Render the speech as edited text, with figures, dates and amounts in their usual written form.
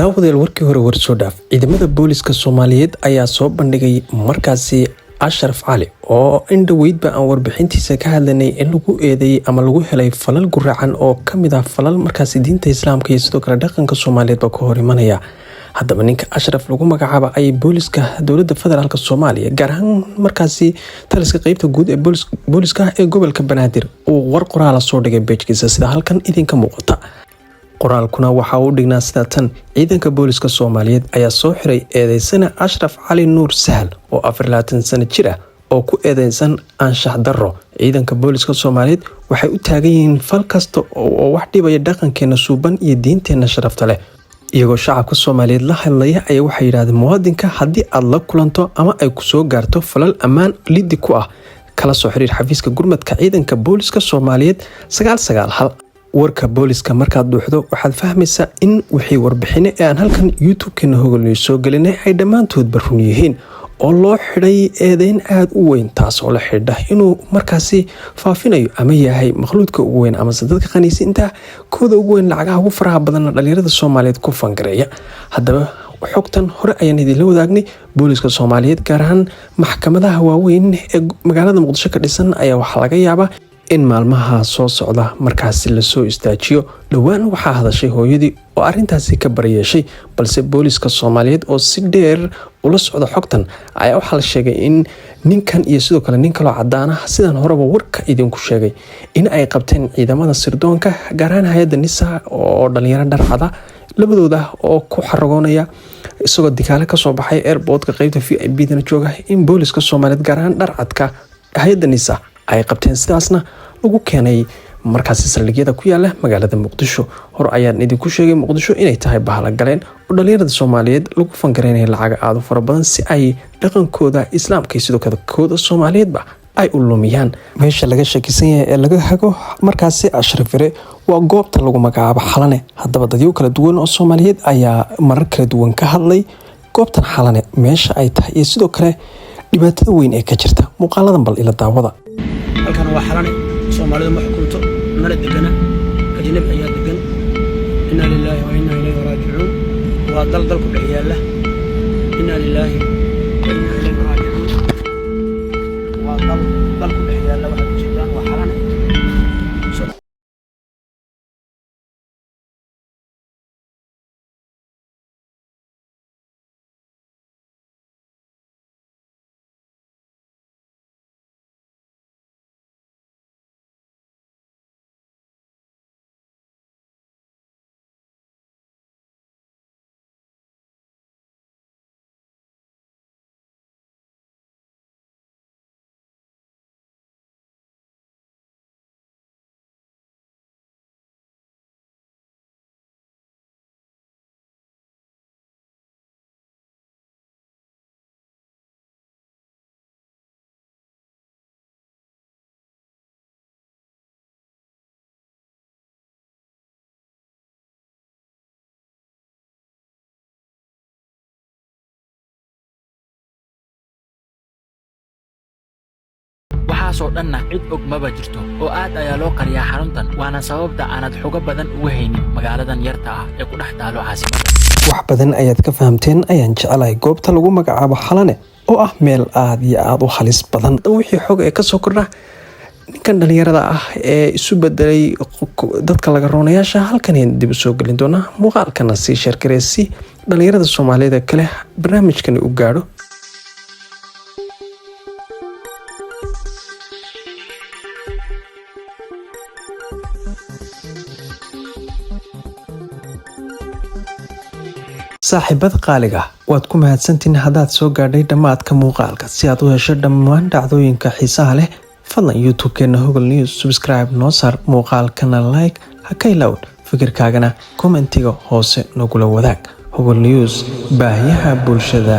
daawadayaal warkii hore warsoo dhaaf ciidamada booliska Soomaaliyeed ayaa soo bandhigay markaasi Ashraf Cali oo indhaweydba aan warbixintiisa ka hadlanay in lagu eedeeyay ama lagu helay falal guracan oo kamid ah falal markaasi diinta Islaamka iyo sidoo kale dhaqanka Soomaaliyeed ka hor imanaya. haddaba ninka Ashraf lagu magacaabo ay booliska dowladda federaalka Soomaaliya gaar ahaan markaasi taliska qaybta guud ee booliska ee gobolka Banaadir oo war qoraal soo dhigay page-kiisa sida halkan idinka muuqata. qoraalkuna waxa uu dhignaa sida tan ciidanka booliska Soomaaliyeed ayaa soo xiray eedeysana Ashraf Cali Nuur Sahal oo 24 sano jir ah oo ku eedeysan anshax darro. ciidanka booliska Soomaaliyeed waxay u taagan yihiin fal kasta oo wax dhibaya dhaqankeena suuban iyo diinteena sharafta leh. iyagoo shacabka Soomaaliyeed la hadlaya ayaa waxay yiraahdeen muwaadinka haddii aad la kulanto ama ay ku soo gaarto falal ammaan liddi ku ah kala soo xiriir xafiiska gurmadka ciidanka booliska Soomaaliyeed 991. warka booliska markaad duuxdo waxaad fahmaysaa in wixii warbixino ee aan halkan YouTube-keena hogolnay soo gelinay ay dhammaantoodba run yihiin oo loo xidhay eedeyn aad u weyn taas oo la xidha inuu markaasi faafinayo ama yahay makhluudka ugu weyn ama dadka qaniisiinta kooda ugu weyn lacagaha ugu faraha badan dhalinyarada Soomaaliyeed ku fangareeya. haddaba xogtan hore ayaan idin wadaagnay booliska Soomaaliyeed gaar ahaan maxkamadaha waaweyn ee magaalada Muqdisho ka dhisan ayaa waxa laga yaabaa in maalmaha soo socda markaasi la soo istaajiyo. dhawaan waxaa hadashay hooyadii oo arintaasi ka barayeeshay balse booliska Soomaaliyeed oo si dheer ula socda xogtan ayaa waxa la sheegay in ninkan iyo sidoo kale nin kale cadaan ah sidaan horeba warka idinku sheegay in ay qabteen ciidamada sirdoonka gaar ahaan hay'adda NISA oo dhalinyaro dharcada labadooda oo ku xaragoonaya isagoo dikaale ka soo baxay airport-ka qaybta VIP-dana jooga in booliska Soomaaliyeed gaar ahaan dharcadka hay'adda NISA ay qabteen sidaasna lagu keenay markaasi saldhigyada ku yaala magaalada Muqdisho. hor ayaan idinku sheegay Muqdisho inay tahay bahla galeen oo dhalinyarada Soomaaliyeed lagu fangareynay lacag aad u fara badan si ay dhaqankooda Islaamka iyo sidoo kale kooda Soomaaliyeedba ay u lumiyaan. meesha laga shakisan yahay ee laga hago markaasi Ashraf waa goobta lagu magacaabo Xalane. haddaba dadyo kala duwan oo Soomaaliyeed ayaa marar kala duwan ka hadlay goobtan Xalane meesha ay tahay iyo sidoo kale dhibaatada weyn ee ka jirta. muuqaaladan bal ila daawada. halkan waa Xalane Soomaalida ma xukunto mana degana ajnabi ayaa degan. inna lillahi wa inna ilayhi raaji'uun. waa dal ku dhex yaala. inna lillahi wa inna ilayhi raaji'uun. waa dal ku dhex yaala waxa jiraan waa Xalane. waxaasoo dhanna cid og maba jirto oo aad ayaa loo qariyaa xaruntan waana sababta aanad xogo badan uga haynin magaaladan yarta ah ee ku dhex taalo caasimadda. wax badan ayaad ka fahamteen ayaan jecelahay goobta lagu magacaabo Xalane oo ah meel aad iyo aad u halis badan. wixii xog ee ka soo kordha ninkan dhalinyarada ah ee isu bedelay dadka laga roonayaasha halkan dib u soo gelin doona muuqaalkana si shirkareesi dhalinyarada Soomaaliyeed kale barnaamijkan u gaadho. saaxiibada qaaliga waad ku mahadsantiin haddaad soo gaadhay dhammaadka muuqaalka. si aad u hesho dhammaan dhacdooyinka xiisaha leh fadlan YouTube-keena Hogol News subscribe noo saar muuqaalkana like ha ka ilaawn fikirkaagana commentiga hoose nagula wadaag. Hogol News baahiyaha bulshada.